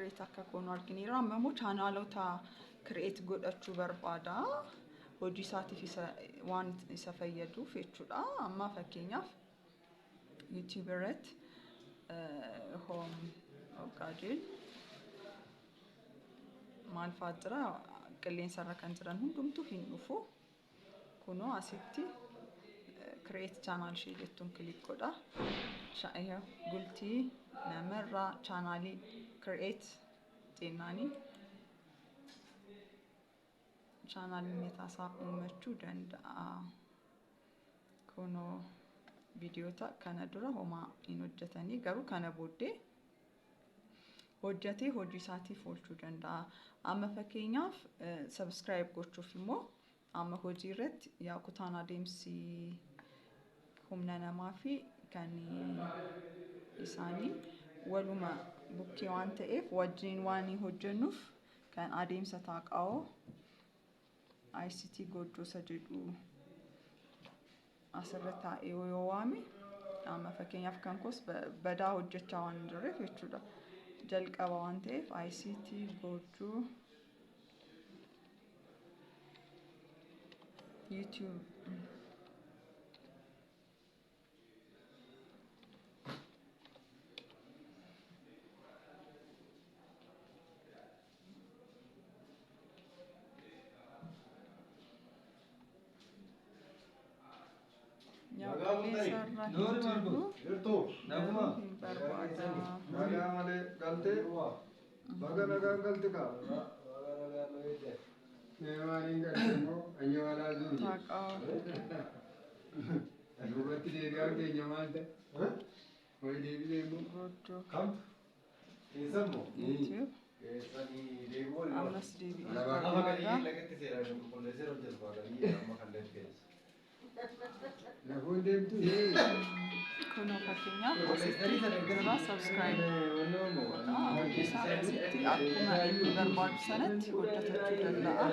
create akka koonu argineera. Amma immoo chaanaalota create godhachuu barbaada. Hojii isaatiif waan isa fayyaduuf jechuudha. Amma fakkeenyaaf YouTube irratti home ogaadil maal faatira qilleensa irra kan jiran hundumtuu hin dhufu. Kunoo asitti create channel ishee jettuun click godha. Sha'ee gultii namarraa Chanalii create xeenaanii Chanalii metaasaa uumachuu danda'a. Kunoo viidiyoota kana dura homaa hin hojjetanii garuu kana booddee hojjetee hojii isaatiif oolchuu danda'a. Amma fakkeenyaaf subscribe gochuuf immoo amma hojii irratti yaa kutaan adeemsi humna namaa fi kan isaanii waluma bukkee waan ta'eef wajjin waan hojjennuuf kan adeemsa taaqaa'oo ICT godhoosa jedhu asirratti taa'ee yoo waame amma fakkeenyaaf kan koos badaa hojjechaa waan jirreef jechuudha. Jalqaba waan ta'eef ICT godhuu YouTube ya qilleensa irra jirtu naguma nagaa malee galtee baga nagaan galte kaa baga nagaan lo'eete meemaaniin galte immoo anyoo alaa zuuri duubatti deebi'aan keenya maal ta'e wayi deebi'ee immoo kamtu keessammoo keessanii deebi'oo ammas deebi'ee nama gadi lagatti seeraa jiru qulqulleessee hojjetu baaganii amma kalleen keessa. Kunoo fakkeenyaaf asitti irraa subscribe godhaa. Hojii isaa asitti akkuma inni barbaadu sanatti hojjetachuu danda'a.